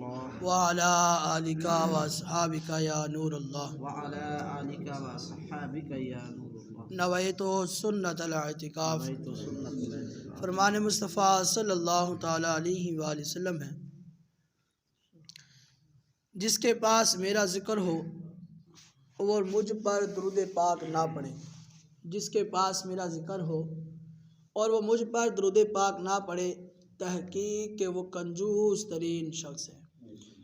الله وعلى آلك وأصحابك يا نور الله وعلى آلك وأصحابك يا نور الله نویت سنت الاعتکاف۔ نویت سنت الاعتکاف۔ فرمان مصطفیٰ صلی اللہ تعالیٰ علیہ وآلہ وسلم ہے، جس کے پاس میرا ذکر ہو اور مجھ پر درود پاک نہ پڑھے، جس کے پاس میرا ذکر ہو اور وہ مجھ پر درود پاک نہ پڑھے، تحقیق کہ وہ کنجوس ترین شخص ہے۔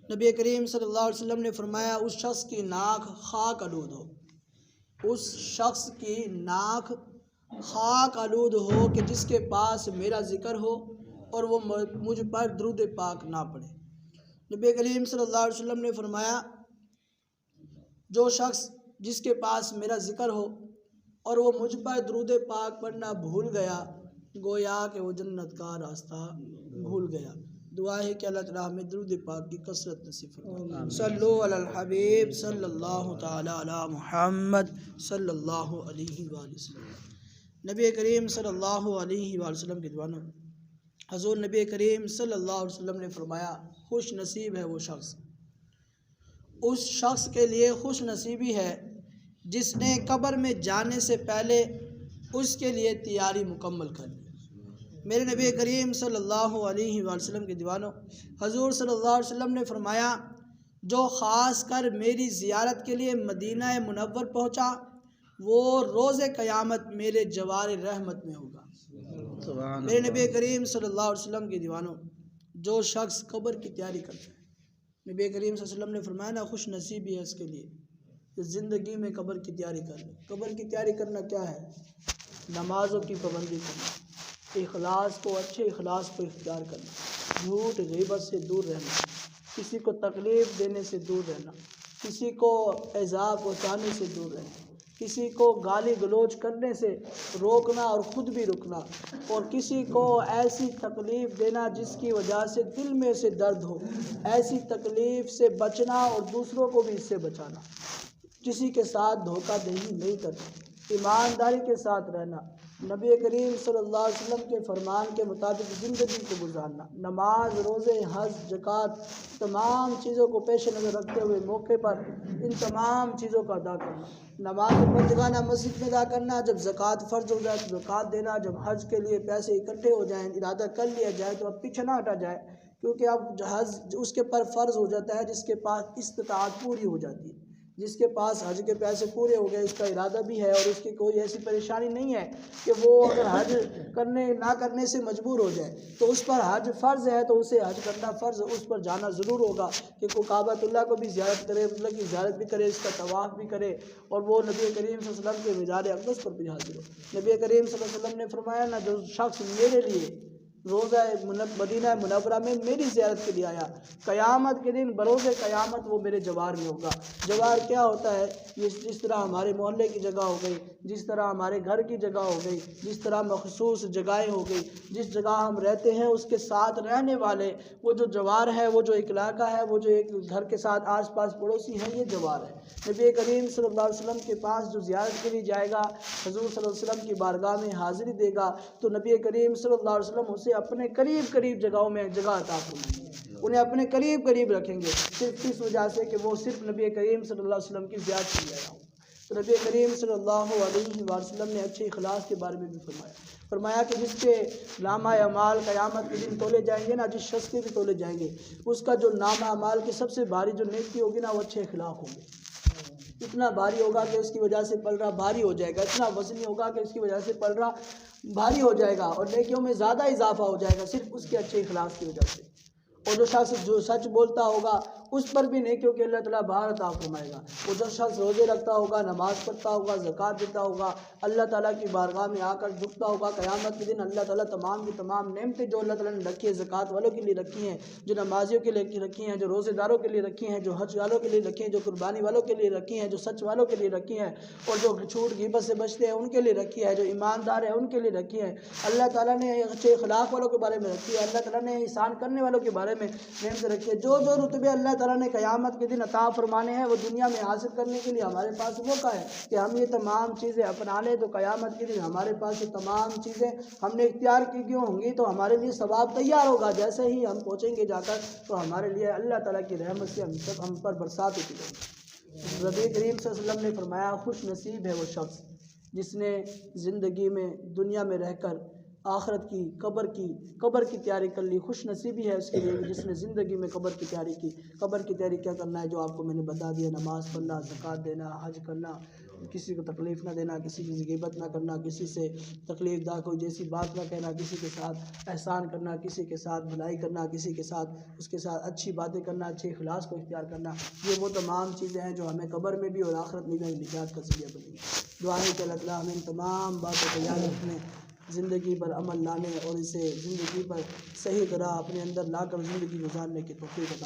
نبی کریم صلی اللہ علیہ وسلم نے فرمایا، اس شخص کی ناک خاک آلود ہو، اس شخص کی ناک خاک آلود ہو کہ جس کے پاس میرا ذکر ہو اور وہ مجھ پر درود پاک نہ پڑھے۔ نبی کریم صلی اللہ علیہ وسلم نے فرمایا، جو شخص جس کے پاس میرا ذکر ہو اور وہ مجھ پر درود پاک پڑھنا بھول گیا، گویا کہ وہ جنت کا راستہ بھول گیا۔ دعا ہے کہ اللہ تعالیٰ ہمیں درود پاک کی کثرت نصیب فرمائے۔ صلو علی الحبیب صلی اللہ تعالیٰ علی محمد صلی اللہ علیہ وآلہ وسلم۔ نبی کریم صلی اللہ علیہ وآلہ وسلم کی دعا۔ حضور نبی کریم صلی اللہ علیہ وسلم نے فرمایا، خوش نصیب ہے وہ شخص، اس شخص کے لیے خوش نصیبی ہے جس نے قبر میں جانے سے پہلے اس کے لیے تیاری مکمل کر لی۔ میرے نبی کریم صلی اللہ علیہ وآلہ وسلم کے دیوانوں، حضور صلی اللہ علیہ وسلم نے فرمایا، جو خاص کر میری زیارت کے لیے مدینہ منور پہنچا، وہ روز قیامت میرے جوار رحمت میں ہوگا۔ میرے نبی کریم صلی اللہ علیہ وسلم کے دیوانوں، جو شخص قبر کی تیاری کرتا ہے، نبی کریم صلی اللہ علیہ وسلم نے فرمایا نا، خوش نصیبی ہے اس کے لیے کہ زندگی میں قبر کی تیاری کر لے۔ قبر کی تیاری کرنا کیا ہے؟ نمازوں کی پابندی کرنا، اخلاص کو، اچھے اخلاص کو اختیار کرنا، جھوٹ غیبت سے دور رہنا، کسی کو تکلیف دینے سے دور رہنا، کسی کو ایذا پہنچانے سے دور رہنا، کسی کو گالی گلوچ کرنے سے روکنا اور خود بھی رکنا، اور کسی کو ایسی تکلیف دینا جس کی وجہ سے دل میں سے درد ہو، ایسی تکلیف سے بچنا اور دوسروں کو بھی اس سے بچانا، کسی کے ساتھ دھوکہ دہی نہیں کرنا، ایمانداری کے ساتھ رہنا، نبی کریم صلی اللہ علیہ وسلم کے فرمان کے مطابق زندگی کو گزارنا، نماز، روزے، حج، زکوٰۃ، تمام چیزوں کو پیش نظر رکھتے ہوئے موقع پر ان تمام چیزوں کا ادا کرنا، نماز پڑھنا مسجد میں ادا کرنا، جب زکوٰۃ فرض ہو جائے تو زکوٰۃ دینا، جب حج کے لیے پیسے اکٹھے ہو جائیں، ارادہ کر لیا جائے تو اب پیچھے نہ ہٹا جائے، کیونکہ اب حج اس کے پر فرض ہو جاتا ہے جس کے پاس استطاعت پوری ہو جاتی ہے، جس کے پاس حج کے پیسے پورے ہو گئے، اس کا ارادہ بھی ہے اور اس کی کوئی ایسی پریشانی نہیں ہے کہ وہ اگر حج نہ کرنے سے مجبور ہو جائے تو اس پر حج فرض ہے، تو اسے حج کرنا فرض، اس پر جانا ضرور ہوگا کہ وہ کعبۃ اللہ کو بھی زیارت کرے، اللہ کی زیارت بھی کرے، اس کا طواف بھی کرے، اور وہ نبی کریم صلی اللہ علیہ وسلم کے مزار اقدس پر بھی حاضر ہو۔ نبی کریم صلی اللہ علیہ وسلم نے فرمایا نا، جو شخص میرے لیے روزہ مدینہ منورہ میں میری زیارت کے لیے آیا، قیامت کے دن بروز قیامت وہ میرے جوار میں ہوگا۔ جوار کیا ہوتا ہے؟ جس طرح ہمارے محلے کی جگہ ہو گئی، جس طرح ہمارے گھر کی جگہ ہو گئی، جس طرح مخصوص جگہیں ہو گئی، جس جگہ ہم رہتے ہیں اس کے ساتھ رہنے والے، وہ جو جوار ہے، وہ جو ایک علاقہ ہے، وہ جو ایک گھر کے ساتھ آس پاس پڑوسی ہیں، یہ جوار ہے۔ نبی کریم صلی اللہ علیہ وسلم کے پاس جو زیارت کے لیے جائے گا، حضور صلی اللہ علیہ وسلم کی بارگاہ میں حاضری دے گا، تو نبی کریم صلی اللہ علیہ وسلم اسے اپنے قریب جگہوں میں جگہ عطا فرمائیں گے، انہیں اپنے قریب رکھیں گے، صرف اس وجہ سے کہ وہ صرف نبی کریم صلی اللہ علیہ وسلم کی زیارت کے لیے آیا ہوں۔ تو نبی کریم صلی اللہ علیہ وسلم نے اچھے اخلاص کے بارے میں بھی فرمایا کہ جس کے نامہ اعمال قیامت کے دن تولے جائیں گے نا، جس شخص کے بھی تولے جائیں گے، اس کا جو نامہ اعمال کی سب سے بھاری جو نیکی ہوگی نا، وہ اچھے اخلاق ہوں گے۔ اتنا بھاری ہوگا کہ اس کی وجہ سے پلڑا بھاری ہو جائے گا، اتنا وزنی ہوگا کہ اس کی وجہ سے پلڑا بھاری ہو جائے گا، اور نیکیوں میں زیادہ اضافہ ہو جائے گا، صرف اس کے اچھے اخلاص کی وجہ سے۔ اور جو شخص جو سچ بولتا ہوگا اس پر بھی نیکیوں کے اللہ تعالیٰ بہار عطا فرمائے گا۔ وہ جو شخص روزے رکھتا ہوگا، نماز پڑھتا ہوگا، زکوٰۃ دیتا ہوگا، اللہ تعالیٰ کی بارگاہ میں آ کر جھکتا ہوگا، قیامت کے دن اللہ تعالیٰ تمام کی تمام نعمتیں جو اللہ تعالیٰ نے رکھی ہے، زکوٰۃ والوں کے لیے رکھی ہیں، جو نمازیوں کے لیے رکھی ہیں، جو روزے داروں کے لیے رکھی ہیں، جو حج والوں کے لیے رکھی ہیں، جو قربانی والوں کے لیے رکھی ہیں، جو سچ والوں کے لیے رکھی ہیں، اور جو جھوٹ غیبت سے بچتے ہیں ان کے لیے رکھی ہے، جو ایماندار ہیں ان کے لیے رکھی ہے، اللہ تعالیٰ نے اچھے اخلاق والوں کے بارے میں رکھی ہے، اللہ تعالیٰ نے احسان کرنے والوں کے بارے میں نعمت رکھی ہے۔ جو رتبے اللہ تعالیٰ نے قیامت کے دن عطا فرمانے ہیں وہ دنیا میں حاصل کرنے کے لیے ہمارے پاس موقع ہے کہ ہم یہ تمام چیزیں اپنا لیں، تو قیامت کے دن ہمارے پاس یہ تمام چیزیں ہم نے اختیار کی کیوں ہوں گی تو ہمارے لیے ثواب تیار ہوگا۔ جیسے ہی ہم پہنچیں گے جا کر تو ہمارے لیے اللہ تعالیٰ کی رحمت سے ہم پر برسات ہوتی رہے گی۔ نبی کریم صلی اللہ علیہ وسلم نے فرمایا خوش نصیب ہے وہ شخص جس نے زندگی میں دنیا میں رہ کر آخرت کی قبر کی تیاری کر لی۔ خوش نصیبی ہے اس کے لیے جس نے زندگی میں قبر کی تیاری کی۔ قبر کی تیاری کیا کرنا ہے؟ جو آپ کو میں نے بتا دیا، نماز پڑھنا، زکوٰۃ دینا، حج کرنا، کسی کو تکلیف نہ دینا، کسی کی غیبت نہ کرنا، کسی سے تکلیف دہ کوئی جیسی بات نہ کہنا، کسی کے ساتھ احسان کرنا، کسی کے ساتھ بھلائی کرنا، کسی کے ساتھ اس کے ساتھ اچھی باتیں کرنا، اچھے اخلاص کو اختیار کرنا۔ یہ وہ تمام چیزیں ہیں جو ہمیں قبر میں بھی اور آخرت میں بھی نجات کا ذریعہ بنیں گی۔ دعا ہے کہ اللہ تعالیٰ ہمیں ان تمام باتوں کو یاد رکھنے، زندگی پر عمل لانے اور اسے زندگی پر صحیح طرح اپنے اندر لا کر زندگی گزارنے کی توفیق عطا